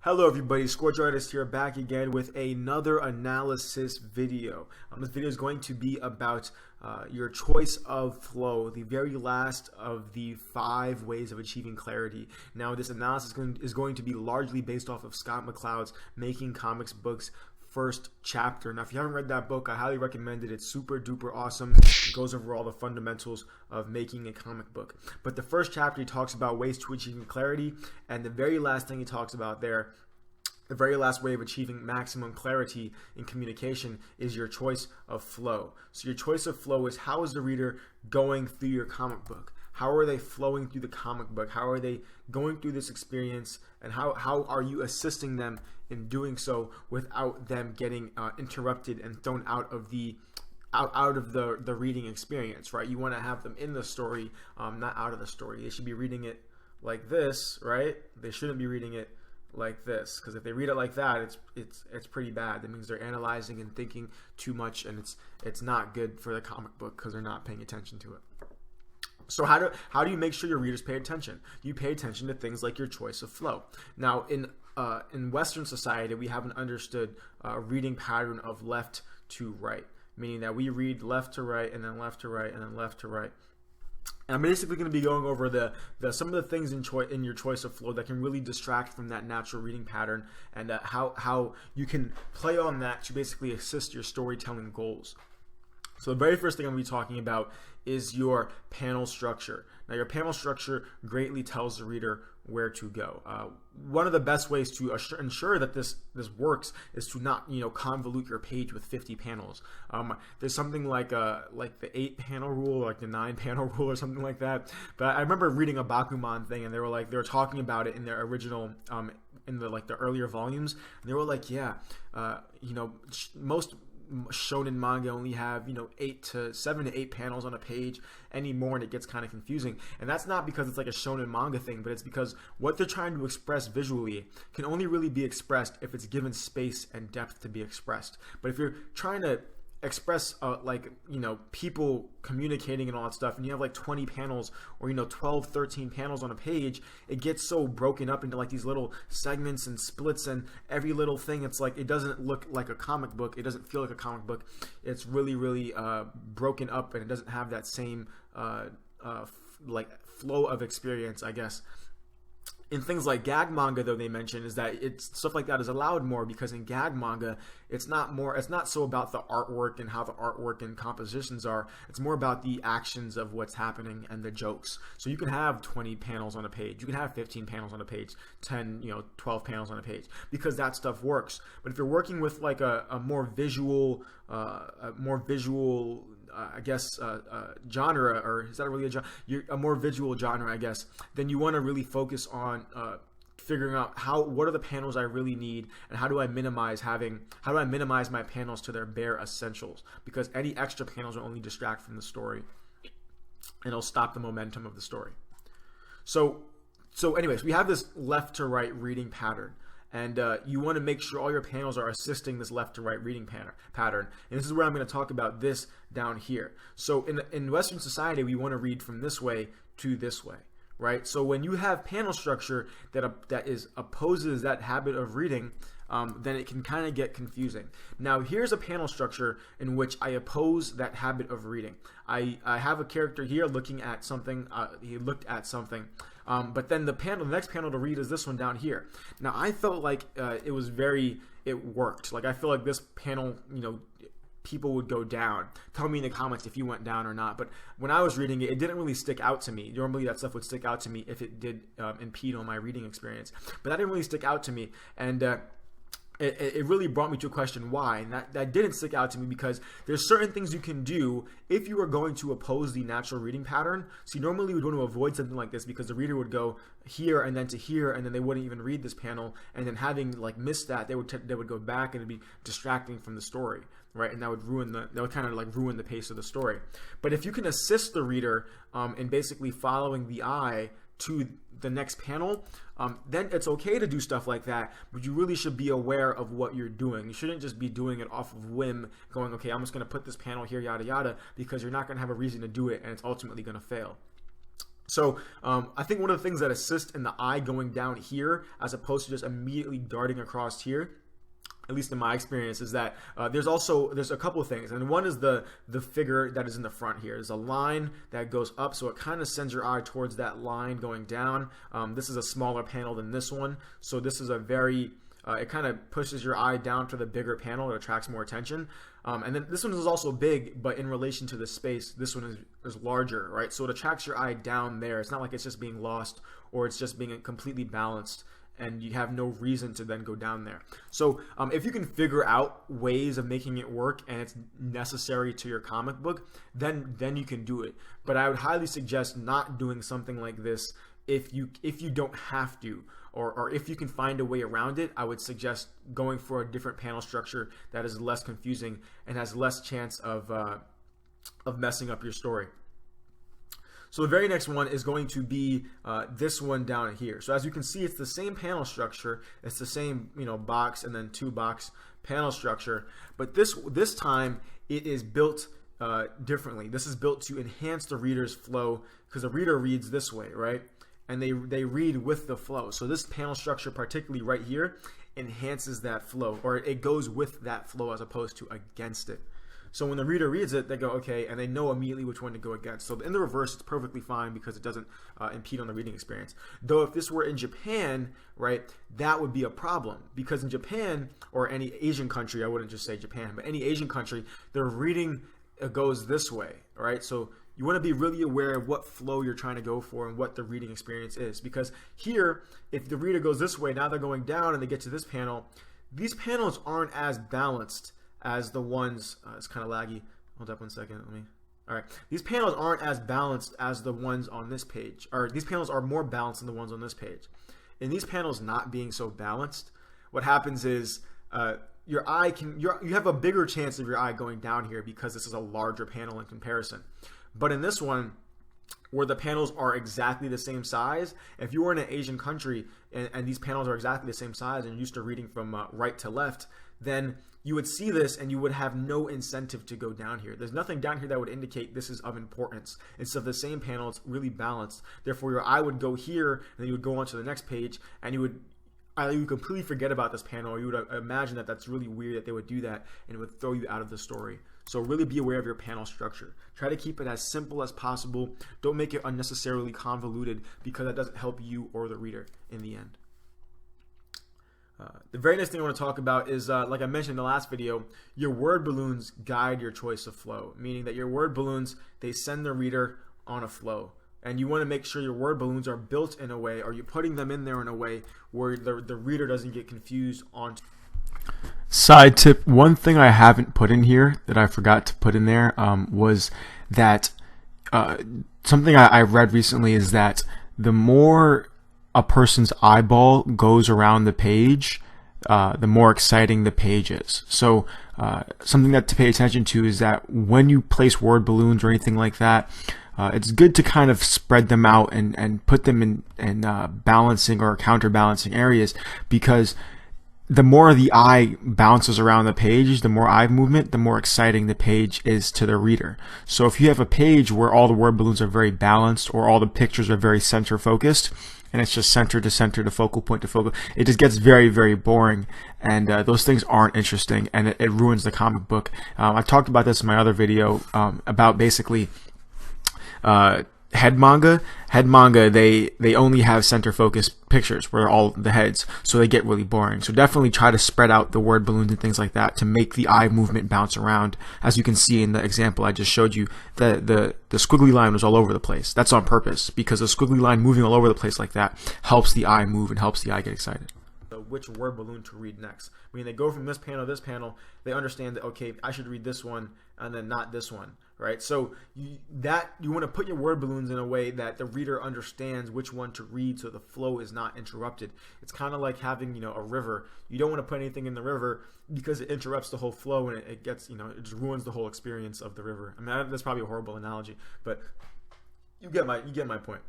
Hello everybody, ScorchArtist here, back again with another analysis video. This video is going to be about your choice of flow, the very last of the 5 ways of achieving clarity. Now this analysis is going to be largely based off of Scott McCloud's Making Comics Books first chapter. Now if you haven't read that book, I highly recommend it. It's super duper awesome. It goes over all the fundamentals of making a comic book. But the first chapter he talks about ways to achieving clarity, and the very last thing he talks about there, the very last way of achieving maximum clarity in communication, is your choice of flow. So your choice of flow is, how is the reader going through your comic book? How are they flowing through the comic book? How are they going through this experience? And how are you assisting them in doing so without them getting interrupted and thrown out of the reading experience, right? You want to have them in the story, not out of the story. They should be reading it like this, right? They shouldn't be reading it like this, because if they read it like that, it's pretty bad. That means they're analyzing and thinking too much, and it's not good for the comic book because they're not paying attention to it. So how do you make sure your readers pay attention? You pay attention to things like your choice of flow. Now in Western society, we have an understood reading pattern of left to right, meaning that we read left to right and then left to right and then left to right. And I'm basically going to be going over some of the things in your choice of flow that can really distract from that natural reading pattern, and how you can play on that to basically assist your storytelling goals. So the very first thing I'm going to be talking about is your panel structure. Now your panel structure greatly tells the reader where to go. One of the best ways to ensure that this works is to not convolute your page with 50 panels. There's something like the 8-panel rule, like the 9-panel rule, or something like that. But I remember reading a Bakuman thing, and they were talking about it in their original in the earlier volumes, and they were like, most shonen manga only have 7 to 8 panels on a page anymore, and it gets kind of confusing. And that's not because it's like a shonen manga thing, but it's because what they're trying to express visually can only really be expressed if it's given space and depth to be expressed. But if you're trying to express people communicating and all that stuff, and you have like 20 panels or 12, 13 panels on a page, it gets so broken up into like these little segments and splits, and every little thing, it's like it doesn't look like a comic book. It doesn't feel like a comic book. It's really broken up, and it doesn't have that same flow of experience, I guess. In things like gag manga, though, they mention is that stuff like that is allowed more, because in gag manga, it's not so about the artwork and how the artwork and compositions are. It's more about the actions of what's happening and the jokes. So you can have 20 panels on a page, you can have 15 panels on a page, 10, 12 panels on a page, because that stuff works. But if you're working with like a more visual, genre, or is that really a genre? A more visual genre, I guess. Then you want to really focus on figuring out what are the panels I really need, and how do I minimize my panels to their bare essentials, because any extra panels will only distract from the story, and it'll stop the momentum of the story. So anyways, we have this left to right reading pattern. And you want to make sure all your panels are assisting this left to right reading pattern. And this is where I'm going to talk about this down here. So in Western society, we want to read from this way to this way, right? So when you have panel structure that opposes that habit of reading, then it can kind of get confusing. Now here's a panel structure in which I oppose that habit of reading. I have a character here looking at something. He looked at something. But then the next panel to read is this one down here. Now I felt like it worked. Like I feel like this panel, people would go down. Tell me in the comments if you went down or not. But when I was reading it, it didn't really stick out to me. Normally that stuff would stick out to me if it did impede on my reading experience. But that didn't really stick out to me. And it really brought me to a question why, and that didn't stick out to me, because there's certain things you can do if you are going to oppose the natural reading pattern. So you normally would want to avoid something like this, because the reader would go here and then to here, and then they wouldn't even read this panel, and then having missed that, they would go back, and it'd be distracting from the story, right? And that would kind of ruin the pace of the story. But if you can assist the reader in basically following the eye to the next panel, then it's okay to do stuff like that, but you really should be aware of what you're doing. You shouldn't just be doing it off of whim, going, okay, I'm just going to put this panel here, yada yada, because you're not going to have a reason to do it, and it's ultimately going to fail. So I think one of the things that assists in the eye going down here as opposed to just immediately darting across here, at least in my experience, is that there's a couple of things. And one is the figure that is in the front here. There's a line that goes up, so it kind of sends your eye towards that line going down. This is a smaller panel than this one, so this is a very it kind of pushes your eye down to the bigger panel. It attracts more attention. And then this one is also big, but in relation to the space, this one is larger, right? So it attracts your eye down there. It's not like it's just being lost or it's just being completely balanced and you have no reason to then go down there. So if you can figure out ways of making it work and it's necessary to your comic book, then you can do it. But I would highly suggest not doing something like this if you don't have to, or if you can find a way around it. I would suggest going for a different panel structure that is less confusing and has less chance of messing up your story. So the very next one is going to be this one down here. So as you can see, it's the same panel structure. It's the same, box and then two box panel structure. But this time it is built differently. This is built to enhance the reader's flow because the reader reads this way, right? And they read with the flow. So this panel structure, particularly right here, enhances that flow, or it goes with that flow as opposed to against it. So when the reader reads it, they go, okay, and they know immediately which one to go against. So in the reverse, it's perfectly fine because it doesn't impede on the reading experience. Though if this were in Japan, right, that would be a problem because in Japan, or any Asian country, I wouldn't just say Japan, but any Asian country, their reading goes this way, right? So you want to be really aware of what flow you're trying to go for and what the reading experience is. Because here, if the reader goes this way, now they're going down and they get to this panel, these panels aren't as balanced as the ones, it's kind of laggy. Hold up one second. All right. These panels aren't as balanced as the ones on this page, or these panels are more balanced than the ones on this page. In these panels not being so balanced, what happens is your eye you have a bigger chance of your eye going down here because this is a larger panel in comparison. But in this one, where the panels are exactly the same size, if you were in an Asian country and these panels are exactly the same size and you're used to reading from right to left, then you would see this and you would have no incentive to go down here. There's nothing down here that would indicate this is of importance. It's of the same panel, it's really balanced. Therefore, your eye would go here and then you would go on to the next page and you would completely forget about this panel, or you would imagine that that's really weird that they would do that and it would throw you out of the story. So really be aware of your panel structure. Try to keep it as simple as possible. Don't make it unnecessarily convoluted because that doesn't help you or the reader in the end. The very next thing I want to talk about is, like I mentioned in the last video, your word balloons guide your choice of flow, meaning that your word balloons, they send the reader on a flow. And you want to make sure your word balloons are built in a way, or you're putting them in there in a way where the reader doesn't get confused on. Side tip, one thing I haven't put in here that I forgot to put in there was that something I read recently is that the more a person's eyeball goes around the page, the more exciting the page is. So something that to pay attention to is that when you place word balloons or anything like that, it's good to kind of spread them out and put them in balancing or counterbalancing areas, because the more the eye bounces around the page, the more eye movement, the more exciting the page is to the reader. So if you have a page where all the word balloons are very balanced, or all the pictures are very center focused, and it's just center to center to focal point to focal, it just gets very, very boring, and those things aren't interesting, and it ruins the comic book. I talked about this in my other video about basically head manga. Head manga, they only have center focus pictures where all the heads, so they get really boring. So definitely try to spread out the word balloons and things like that to make the eye movement bounce around. As you can see in the example I just showed you, the squiggly line was all over the place. That's on purpose, because the squiggly line moving all over the place like that helps the eye move and helps the eye get excited. Which word balloon to read next. When they go from this panel to this panel, they understand that, okay, I should read this one and then not this one, right? So you want to put your word balloons in a way that the reader understands which one to read, so the flow is not interrupted. It's kind of like having, a river. You don't want to put anything in the river because it interrupts the whole flow, and it gets, it just ruins the whole experience of the river. I mean, that's probably a horrible analogy, but you get my point.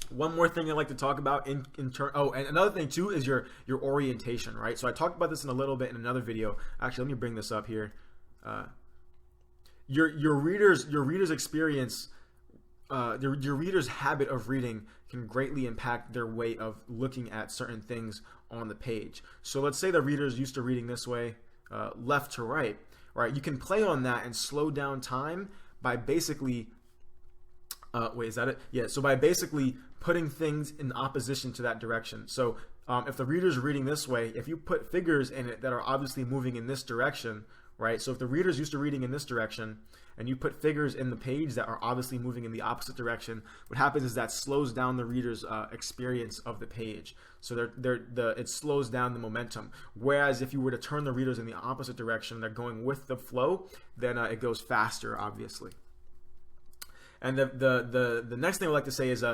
One more thing I'd like to talk about and another thing too is your orientation, right? So I talked about this in a little bit in another video. Actually, let me bring this up here. Your reader's experience your reader's habit of reading can greatly impact their way of looking at certain things on the page. So let's say the reader is used to reading this way, left to right, right? You can play on that and slow down time by basically, wait, is that it? Yeah, so by basically putting things in opposition to that direction. So if the reader's reading this way, if you put figures in it that are obviously moving in this direction, right? So if the reader's used to reading in this direction and you put figures in the page that are obviously moving in the opposite direction, what happens is that slows down the reader's experience of the page. So it slows down the momentum. Whereas if you were to turn the readers in the opposite direction, they're going with the flow, then it goes faster, obviously. And the next thing I would like to say is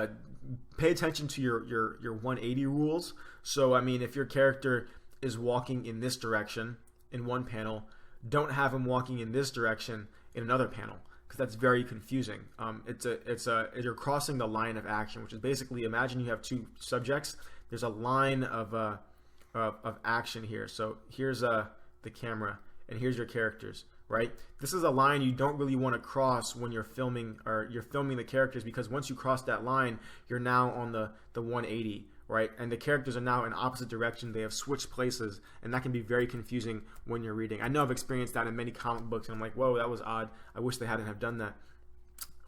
pay attention to your 180 rules. So I mean, if your character is walking in this direction in one panel, don't have him walking in this direction in another panel, because that's very confusing. You're crossing the line of action, which is basically, imagine you have two subjects. There's a line of action here. So here's the camera, and here's your characters, right? This is a line you don't really want to cross when you're filming, or you're filming the characters, because once you cross that line, you're now on the 180. Right, and the characters are now in opposite direction. They have switched places, and that can be very confusing when you're reading. I know I've experienced that in many comic books, and I'm like, whoa, that was odd. I wish they hadn't have done that.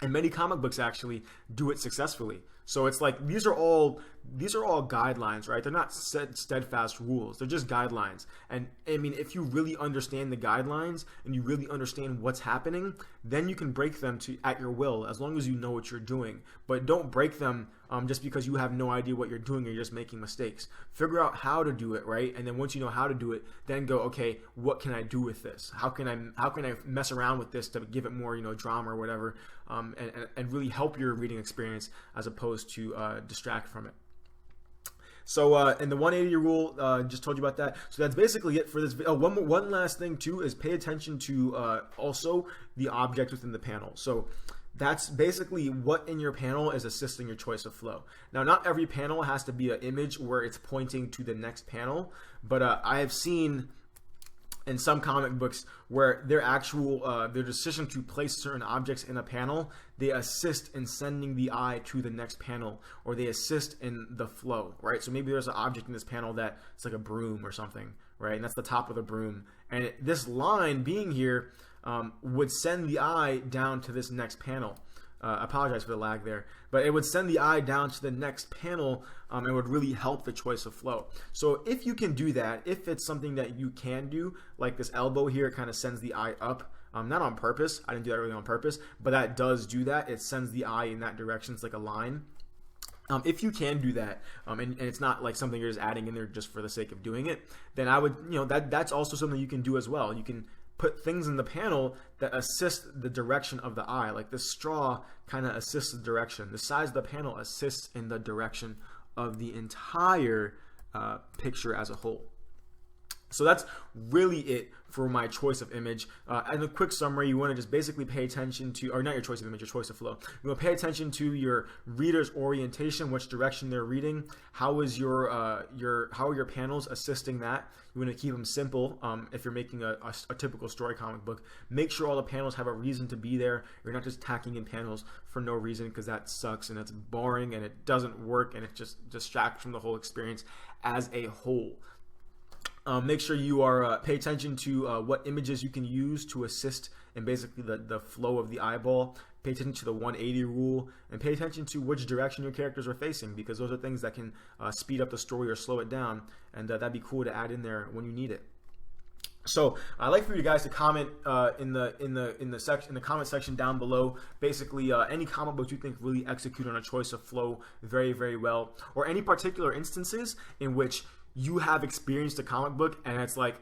And many comic books actually do it successfully. So it's like these are all guidelines, right? They're not steadfast rules. They're just guidelines. And I mean, if you really understand the guidelines and you really understand what's happening, then you can break them at your will, as long as you know what you're doing. But don't break them just because you have no idea what you're doing, or you're just making mistakes. Figure out how to do it, right? And then once you know how to do it, then go, okay, what can I do with this? How can I mess around with this to give it more, drama or whatever, and really help your reading experience as opposed to distract from it. So in the 180 rule, just told you about that. So that's basically it for this video. One last thing too is pay attention to also the objects within the panel. So that's basically what in your panel is assisting your choice of flow. Now, not every panel has to be an image where it's pointing to the next panel, but I have seen in some comic books where their decision to place certain objects in a panel, they assist in sending the eye to the next panel, or they assist in the flow, right? So maybe there's an object in this panel that it's like a broom or something, right? And that's the top of the broom. And this line being here would send the eye down to this next panel. I apologize for the lag there, but it would send the eye down to the next panel, and would really help the choice of flow. So if you can do that, if it's something that you can do, like this elbow here, it kind of sends the eye up, not on purpose. I didn't do that really on purpose, but that does do that. It sends the eye in that direction. It's like a line. If you can do that, and it's not like something you're just adding in there just for the sake of doing it, then I would, that's also something you can do as well. You can put things in the panel that assist the direction of the eye. Like this straw kind of assists the direction. The size of the panel assists in the direction of the entire picture as a whole. So that's really it for my choice of image. And a quick summary, you want to just basically pay attention to, or not your choice of image, your choice of flow. You want to pay attention to your reader's orientation, which direction they're reading. How is how are your panels assisting that? You want to keep them simple. If you're making a typical story comic book, make sure all the panels have a reason to be there. You're not just tacking in panels for no reason, because that sucks and it's boring and it doesn't work and it just distracts from the whole experience as a whole. Make sure you are pay attention to what images you can use to assist in basically the flow of the eyeball. Pay attention to the 180 rule, and pay attention to which direction your characters are facing, because those are things that can speed up the story or slow it down, and that'd be cool to add in there when you need it. So I'd like for you guys to comment in the comment section down below, basically any comic books you think really execute on a choice of flow very, very well, or any particular instances in which you have experienced a comic book and it's like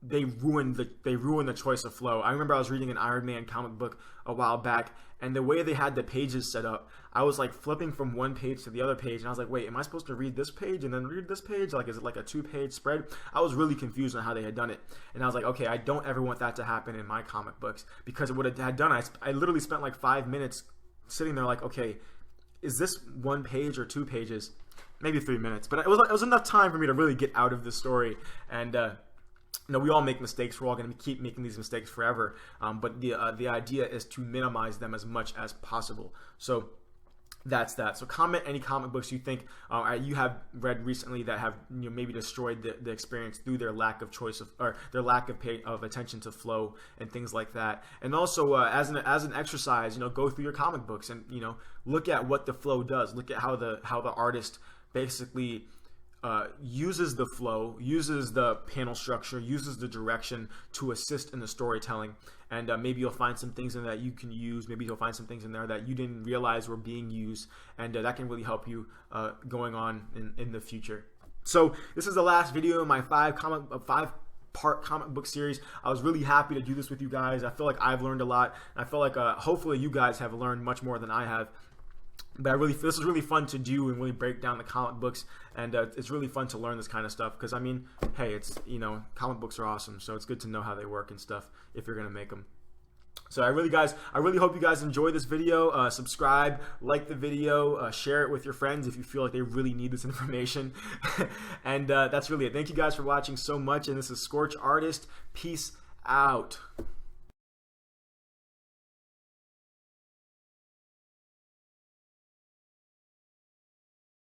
they ruined the choice of flow. I remember I was reading an Iron Man comic book a while back, and the way they had the pages set up, I was like flipping from one page to the other page, and I was like, wait, am I supposed to read this page and then read this page? Like, is it like a 2-page spread? I was really confused on how they had done it, and I was like, okay, I don't ever want that to happen in my comic books, because what it had done, I literally spent like 5 minutes sitting there like, okay, is this 1 page or 2 pages? Maybe 3 minutes, but it was enough time for me to really get out of the story. And we all make mistakes. We're all going to keep making these mistakes forever. But the idea is to minimize them as much as possible. So that's that. So comment any comic books you think you have read recently that have maybe destroyed the experience through their lack of choice or their lack of attention to flow and things like that. And also as an exercise, go through your comic books and look at what the flow does. Look at how the artist basically uses the flow, uses the panel structure, uses the direction to assist in the storytelling. And maybe you'll find some things in that you can use. Maybe you'll find some things in there that you didn't realize were being used, and that can really help you going on in the future. So this is the last video in my five-part comic book series. I was really happy to do this with you guys. I feel like I've learned a lot, and I feel like hopefully you guys have learned much more than I have. But this is really fun to do and really break down the comic books, and it's really fun to learn this kind of stuff because I mean, hey, it's comic books are awesome, so it's good to know how they work and stuff if you're gonna make them. So I really hope you guys enjoy this video. Subscribe, like the video, share it with your friends if you feel like they really need this information. And that's really it. Thank you guys for watching so much, and this is Scorch Artist. Peace out.